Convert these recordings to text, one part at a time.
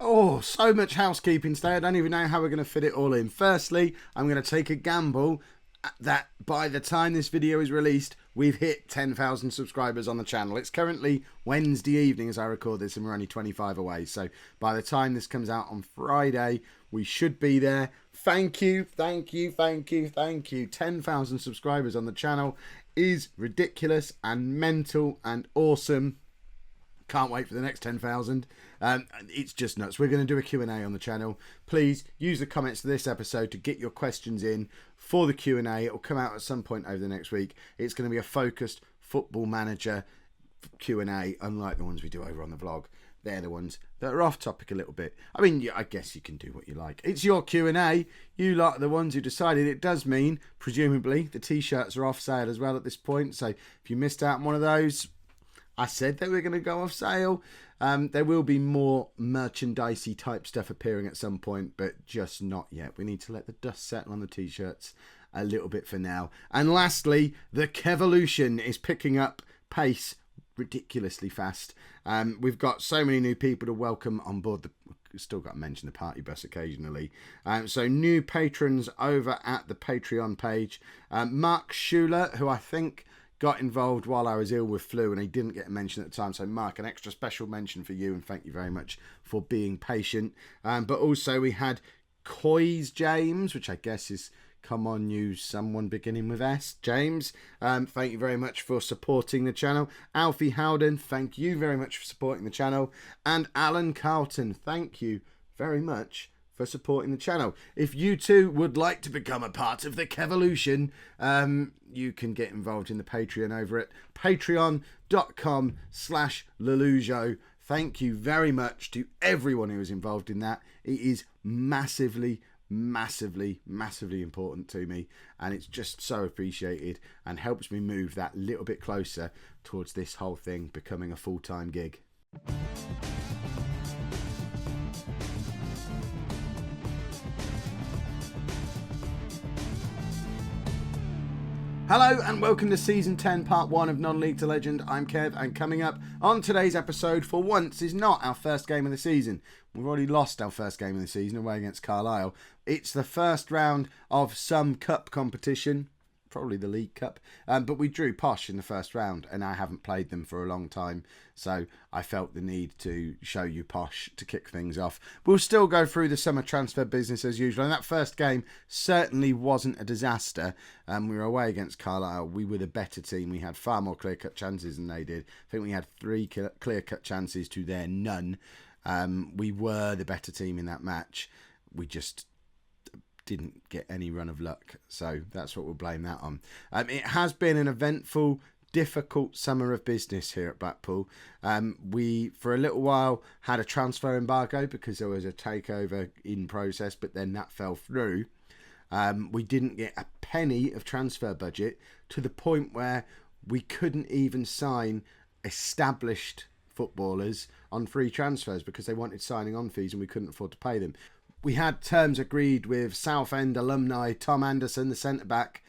Oh, so much housekeeping today. I don't even know how we're going to fit it all in. Firstly, I'm going to take a gamble that by the time this video is released, we've hit 10,000 subscribers on the channel. It's currently Wednesday evening as I record this, and we're only 25 away. So by the time this comes out on Friday, we should be there. Thank you, thank you, thank you, thank you. 10,000 subscribers on the channel is ridiculous and mental and awesome. Can't wait for the next 10,000. It's just nuts. We're going to do a Q&A on the channel. Please use the comments to this episode to get your questions in for the Q&A. It will come out at some point over the next week. It's going to be a focused football manager Q&A, unlike the ones we do over on the vlog. They're the ones that are off topic a little bit. I mean, yeah, I guess you can do what you like. It's your Q&A. You lot are the ones who decided. It does mean, presumably, the t-shirts are off sale as well at this point. So if you missed out on one of those, I said they were going to go off sale. There will be more merchandisey type stuff appearing at some point, but just not yet. We need to let the dust settle on the t-shirts a little bit for now. And lastly, the Kevolution is picking up pace ridiculously fast. We've got so many new people to welcome on board. Still got to mention the party bus occasionally. So new patrons over at the Patreon page. Mark Shueler, who I think got involved while I was ill with flu and he didn't get a mention at the time. So Mark, an extra special mention for you, and thank you very much for being patient. But also we had Coys James, which I guess is come on you, someone beginning with S. James, thank you very much for supporting the channel. Alfie Howden, thank you very much for supporting the channel. And Alan Carlton, thank you very much for supporting the channel. If you too would like to become a part of the Kevolution, you can get involved in the Patreon over at patreon.com/Lollujo. Thank you very much to everyone who is involved in that. It is massively important to me, and it's just so appreciated and helps me move that little bit closer towards this whole thing becoming a full-time gig. Hello and welcome to Season 10, Part 1 of Non-League to Legend. I'm Kev, and coming up on today's episode, for once, is not our first game of the season. We've already lost our first game of the season away against Carlisle. It's the first round of some cup competition, probably the League Cup, but we drew Posh in the first round, and I haven't played them for a long time, so I felt the need to show you Posh to kick things off. We'll still go through the summer transfer business as usual, and that first game certainly wasn't a disaster. We were away against Carlisle. We were the better team. We had far more clear-cut chances than they did. I think we had 3 clear-cut chances to their none. We were the better team in that match. We just didn't get any run of luck, so that's what we'll blame that on. It has been an eventful, difficult summer of business here at Blackpool. We for a little while had a transfer embargo because there was a takeover in process, but then that fell through. We didn't get a penny of transfer budget, to the point where we couldn't even sign established footballers on free transfers because they wanted signing on fees and we couldn't afford to pay them. We had terms agreed with Southend alumni Tom Anderson, the centre-back.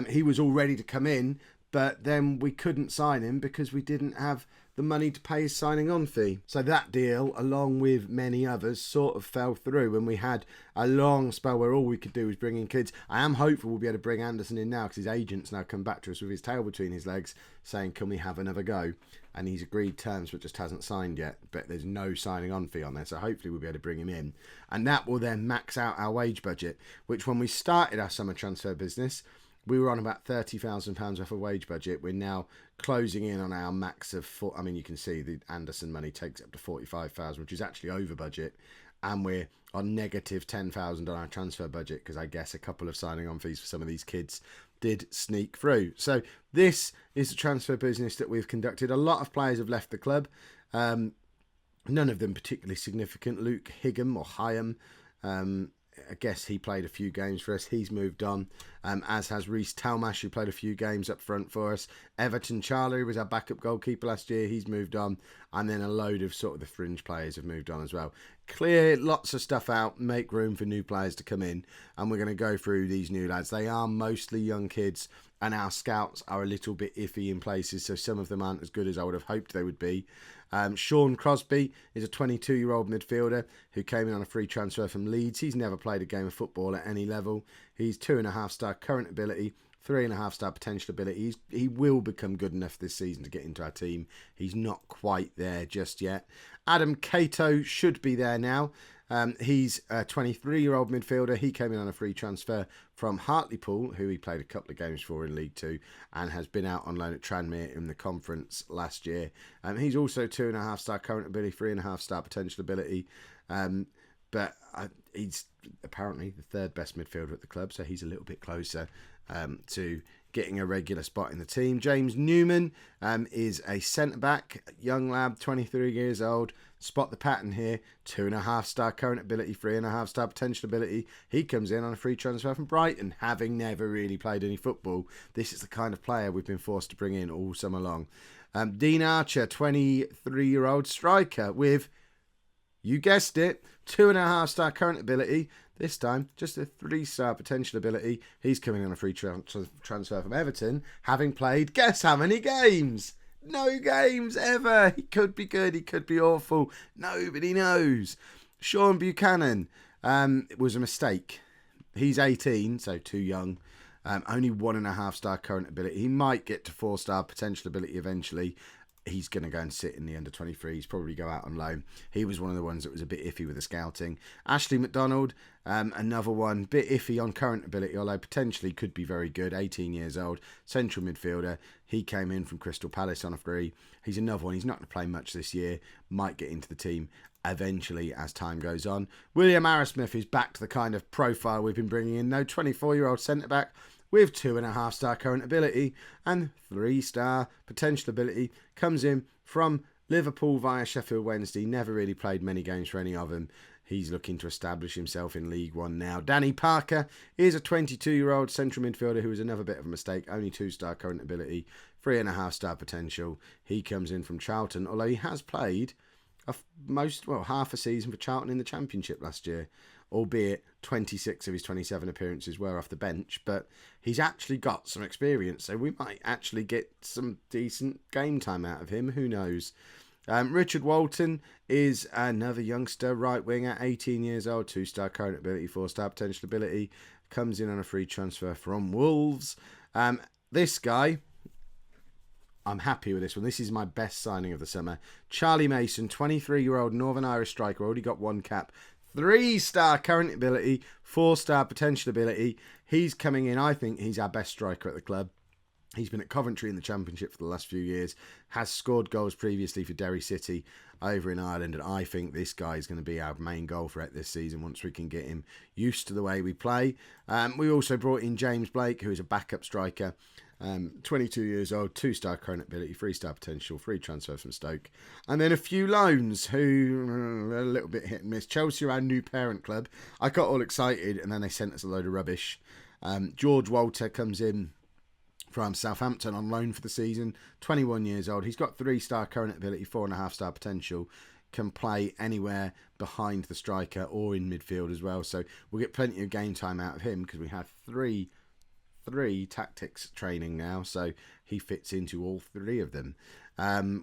He was all ready to come in, but then we couldn't sign him because we didn't have the money to pay his signing-on fee. So that deal, along with many others, sort of fell through, and we had a long spell where all we could do was bring in kids. I am hopeful we'll be able to bring Anderson in now because his agent's now come back to us with his tail between his legs saying, can we have another go? And he's agreed terms but just hasn't signed yet, but there's no signing on fee on there, so hopefully we'll be able to bring him in, and that will then max out our wage budget, which when we started our summer transfer business we were on about £30,000 worth of wage budget. We're now closing in on our max of I mean, you can see the Anderson money takes up to 45,000, which is actually over budget, and we're on negative 10,000 on our transfer budget because I guess a couple of signing on fees for some of these kids did sneak through. So this is the transfer business that we've conducted. A lot of players have left the club, none of them particularly significant. Luke Higham or Hyam, I guess he played a few games for us. He's moved on, as has Reece Talmash, who played a few games up front for us. Everton Charlie was our backup goalkeeper last year. He's moved on. And then a load of sort of the fringe players have moved on as well. Clear lots of stuff out, make room for new players to come in. And we're going to go through these new lads. They are mostly young kids, and our scouts are a little bit iffy in places, so some of them aren't as good as I would have hoped they would be. Sean Crosby is a 22-year-old midfielder who came in on a free transfer from Leeds. He's never played a game of football at any level. He's 2.5-star current ability, 3.5-star potential ability. He will become good enough this season to get into our team. He's not quite there just yet. Adam Cato should be there now. He's a 23-year-old midfielder. He came in on a free transfer from Hartlepool, who he played a couple of games for in League Two and has been out on loan at Tranmere in the conference last year. He's also 2.5-star current ability, 3.5-star potential ability. But he's apparently the third best midfielder at the club, so he's a little bit closer to getting a regular spot in the team. James Newman is a centre-back, young lad, 23 years old. Spot the pattern here. 2.5-star current ability, 3.5-star potential ability. He comes in on a free transfer from Brighton, having never really played any football. This is the kind of player we've been forced to bring in all summer long. Dean Archer, 23-year-old striker with, you guessed it, 2.5-star current ability. This time, just a 3-star potential ability. He's coming on a free transfer from Everton, having played, guess how many games? No games ever. He could be good, he could be awful. Nobody knows. Sean Buchanan, it was a mistake. He's 18, so too young. Only 1.5-star current ability. He might get to 4-star potential ability eventually. He's going to go and sit in the under 23s, probably go out on loan. He was one of the ones that was a bit iffy with the scouting. Ashley McDonald, another one, bit iffy on current ability, although potentially could be very good. 18 years old, central midfielder. He came in from Crystal Palace on a free. He's another one. He's not going to play much this year. Might get into the team eventually as time goes on. William Arrowsmith is back to the kind of profile we've been bringing in, though. 24-year-old centre-back with 2.5-star current ability and 3-star potential ability. Comes in from Liverpool via Sheffield Wednesday. Never really played many games for any of them. He's looking to establish himself in League One now. Danny Parker is a 22-year-old central midfielder who was another bit of a mistake. Only 2-star current ability, 3.5-star potential. He comes in from Charlton, although he has played half a season for Charlton in the Championship last year, albeit 26 of his 27 appearances were off the bench, but he's actually got some experience, so we might actually get some decent game time out of him. Who knows? Richard Walton is another youngster, right winger, 18 years old, 2-star current ability, 4-star potential ability, comes in on a free transfer from Wolves. This guy, I'm happy with this one. This is my best signing of the summer. Charlie Mason, 23-year-old Northern Irish striker, already got 1 cap. 3-star current ability, 4-star potential ability. He's coming in. I think he's our best striker at the club. He's been at Coventry in the Championship for the last few years, has scored goals previously for Derry City over in Ireland, and I think this guy is going to be our main goal threat this season once we can get him used to the way we play. We also brought in James Blake, who is a backup striker, 22 years old, 2-star current ability, 3-star potential, free transfer from Stoke. And then a few loans who are a little bit hit and miss. Chelsea are our new parent club. I got all excited and then they sent us a load of rubbish. George Walter comes in from Southampton on loan for the season, 21 years old. He's got 3-star current ability, 4.5-star potential, can play anywhere behind the striker or in midfield as well. So we'll get plenty of game time out of him because we have three tactics training now, so he fits into all 3 of them.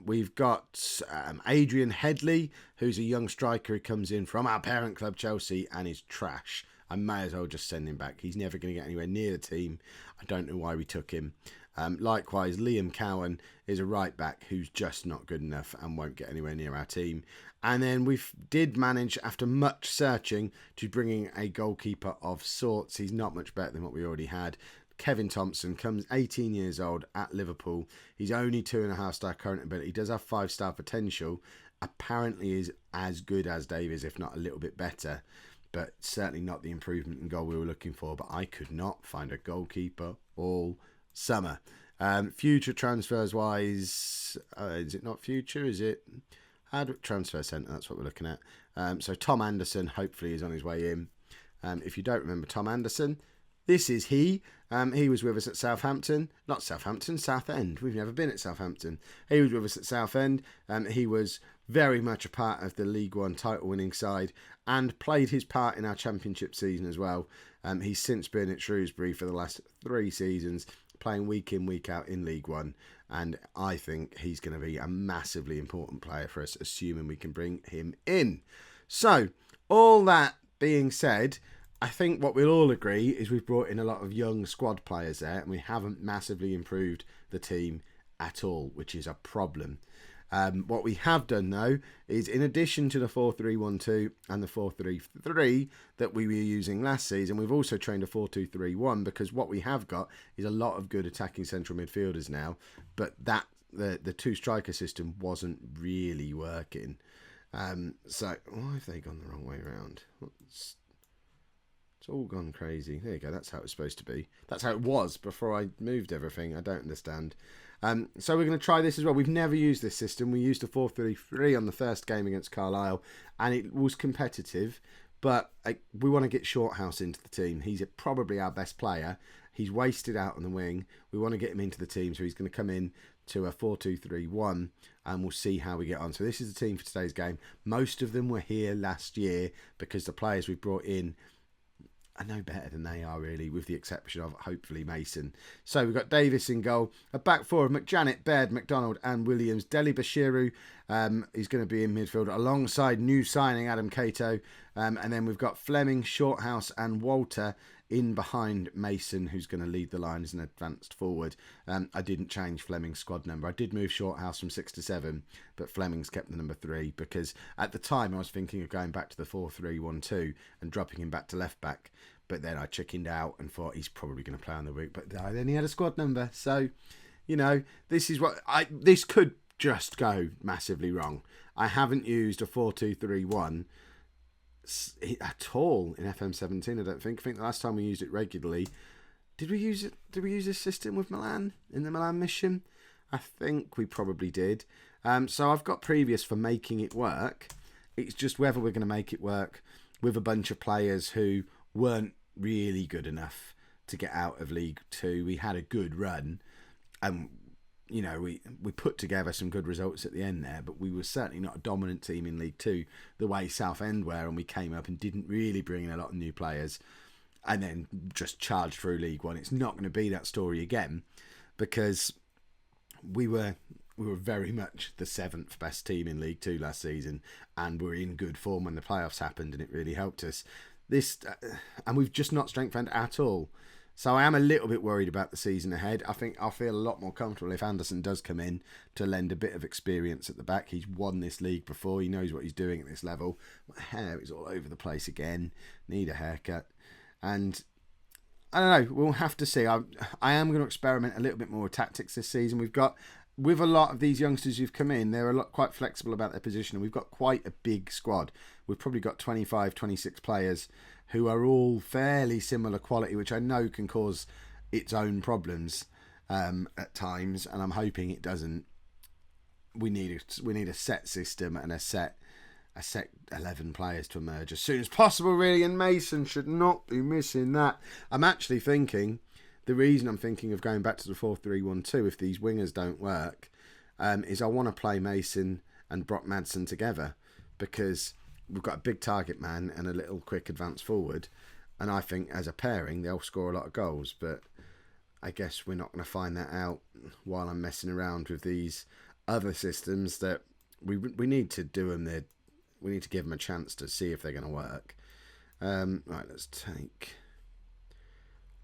We've got Adrian Hadley, who's a young striker who comes in from our parent club Chelsea and is trash. I may as well just send him back. He's never going to get anywhere near the team. I don't know why we took him. Likewise, Liam Cowan is a right back who's just not good enough and won't get anywhere near our team. And then we did manage, after much searching, to bring in a goalkeeper of sorts. He's not much better than what we already had. Kevin Thompson comes 18 years old at Liverpool. He's only 2.5-star current ability. He does have 5-star potential. Apparently is as good as Davies, if not a little bit better. But certainly not the improvement in goal we were looking for. But I could not find a goalkeeper all summer. Future transfers wise, is it not future? Is it transfer centre? That's what we're looking at. So Tom Anderson hopefully is on his way in. If you don't remember Tom Anderson, this is he. He was with us at Southampton. Not Southampton, Southend. We've never been at Southampton. He was with us at Southend. He was very much a part of the League One title-winning side and played his part in our Championship season as well. He's since been at Shrewsbury for the last 3 seasons, playing week in, week out in League One. and I think he's going to be a massively important player for us, assuming we can bring him in. So, all that being said, I think what we'll all agree is we've brought in a lot of young squad players there, and we haven't massively improved the team at all, which is a problem. What we have done, though, is in addition to the 4-3-1-2 and the 4-3-3 that we were using last season, we've also trained a 4-2-3-1, because what we have got is a lot of good attacking central midfielders now, but that the two striker system wasn't really working. So why have they gone the wrong way around? It's all gone crazy. There you go. That's how it's supposed to be. That's how it was before I moved everything. I don't understand. So we're going to try this as well. We've never used this system. We used a 4-3-3 on the first game against Carlisle, and it was competitive, but we want to get Shorthouse into the team. He's probably our best player. He's wasted out on the wing. We want to get him into the team, so he's going to come in to a 4-2-3-1, and we'll see how we get on. So this is the team for today's game. Most of them were here last year because the players we brought in are no better than they are, really, with the exception of, hopefully, Mason. So we've got Davis in goal. A back four of McJanet, Baird, McDonald and Williams. Deli Bashiru is going to be in midfield alongside new signing Adam Cato. And then we've got Fleming, Shorthouse and Walter in behind Mason, who's going to lead the line as an advanced forward. I didn't change Fleming's squad number. I did move Shorthouse from 6 to 7, but Fleming's kept the number 3 because at the time I was thinking of going back to the 4-3-1-2 and dropping him back to left back. But then I chickened out and thought he's probably going to play on the week. But then he had a squad number. So, this is this could just go massively wrong. I haven't used a 4-2-3-1 at all in FM17, I don't think. I think the last time we used it regularly, did we use this system with Milan in the Milan mission? I think we probably did. So I've got previous for making it work. It's just whether we're going to make it work with a bunch of players who weren't really good enough to get out of League Two. We had a good run, and we put together some good results at the end there, but we were certainly not a dominant team in League Two the way Southend were, and we came up and didn't really bring in a lot of new players and then just charged through League One. It's not going to be that story again, because we were very much the 7th best team in League Two last season, and we're in good form when the playoffs happened, and it really helped us. And we've just not strengthened at all. So I am a little bit worried about the season ahead. I think I'll feel a lot more comfortable if Anderson does come in to lend a bit of experience at the back. He's won this league before. He knows what he's doing at this level. My hair is all over the place again. Need a haircut. And I don't know. We'll have to see. I am going to experiment a little bit more with tactics this season. We've got, with a lot of these youngsters who've come in, they're quite flexible about their position. And we've got quite a big squad. We've probably got 25, 26 players who are all fairly similar quality, which I know can cause its own problems at times, and I'm hoping it doesn't. We need a set system and a set 11 players to emerge as soon as possible, really, and Mason should not be missing that. I'm actually thinking, the reason I'm thinking of going back to the 4-3-1-2 if these wingers don't work, is I want to play Mason and Brock Madsen together, because we've got a big target man and a little quick advance forward, and I think as a pairing they'll score a lot of goals. But I guess we're not going to find that out while I'm messing around with these other systems that we need to do them. We need to give them a chance to see if they're going to work. Right, let's take.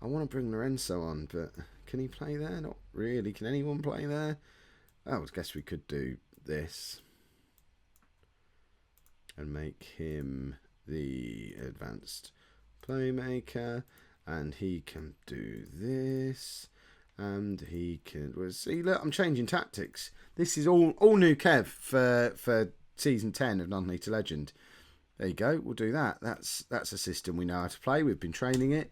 I want to bring Lorenzo on, but can he play there? Not really. Can anyone play there? Oh, I guess we could do this and make him the advanced playmaker, and he can do this, and he can. Well, see, look, I'm changing tactics. This is all new Kev for season 10 of Non-League to Legend. There you go. We'll do that. That's a system we know how to play. We've been training it.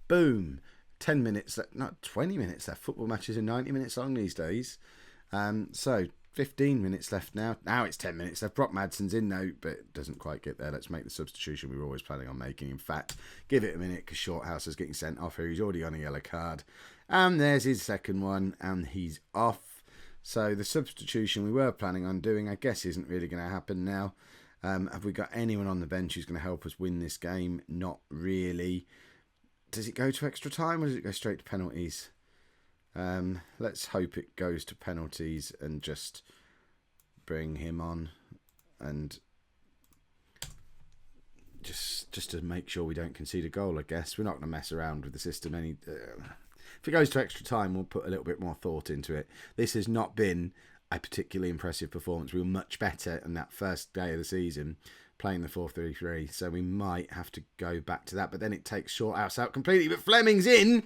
Boom. 10 minutes left, not 20 minutes left. Football matches are 90 minutes long these days. So 15 minutes left now. Now it's 10 minutes left. Brock Madsen's in now, but it doesn't quite get there. Let's make the substitution we were always planning on making. In fact, give it a minute, because Shorthouse is getting sent off here. He's already on a yellow card. And there's his second one, and he's off. So the substitution we were planning on doing, I guess, isn't really going to happen now. Have we got anyone on the bench who's going to help us win this game? Not really. Does it go to extra time, or does it go straight to penalties? Let's hope it goes to penalties and just bring him on, and just to make sure we don't concede a goal. I guess we're not going to mess around with the system any. If it goes to extra time, we'll put a little bit more thought into it. This has not been a particularly impressive performance. We were much better in that first day of the season playing the 4-3-3, so we might have to go back to that. But then it takes Shorthouse out completely. But Fleming's in.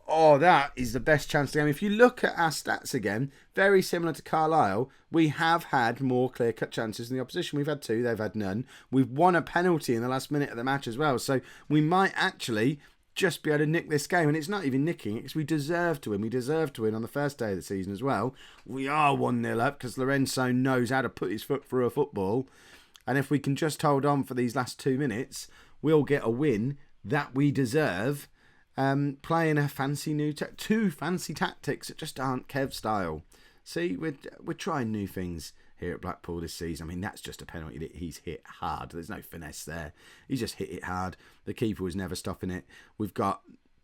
Oh, that is the best chance to game. If you look at our stats again, very similar to Carlisle, we have had more clear-cut chances than the opposition. We've had 2, they've had none. We've won a penalty in the last minute of the match as well. So we might actually just be able to nick this game. And it's not even nicking, it's we deserve to win. We deserve to win on the first day of the season as well. We are 1-0 up because Lorenzo knows how to put his foot through a football. And if we can just hold on for these last 2 minutes, we'll get a win that we deserve. Playing a fancy new 2 fancy tactics that just aren't Kev style. See, we're trying new things here at Blackpool this season. I mean, that's just a penalty that he's hit hard. There's no finesse there. He just hit it hard. The keeper was never stopping it. We've got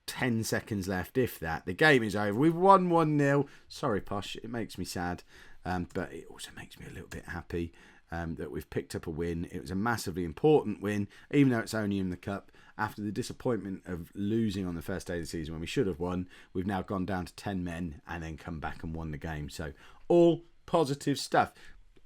10 seconds left, if that. The game is over. We've won 1-0. Sorry, Posh. It makes me sad, but it also makes me a little bit happy that we've picked up a win. It was a massively important win, even though it's only in the cup. After the disappointment of losing on the first day of the season when we should have won, we've now gone down to 10 men and then come back and won the game. So all positive stuff.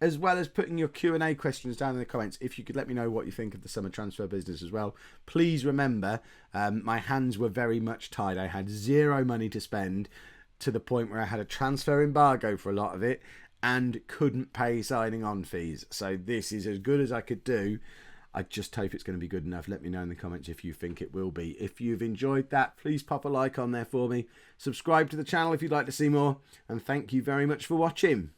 As well as putting your Q&A questions down in the comments, if you could let me know what you think of the summer transfer business as well. Please remember, my hands were very much tied. I had 0 money to spend, to the point where I had a transfer embargo for a lot of it and couldn't pay signing on fees. So this is as good as I could do. I just hope it's going to be good enough. Let me know in the comments if you think it will be. If you've enjoyed that, please pop a like on there for me. Subscribe to the channel if you'd like to see more. And thank you very much for watching.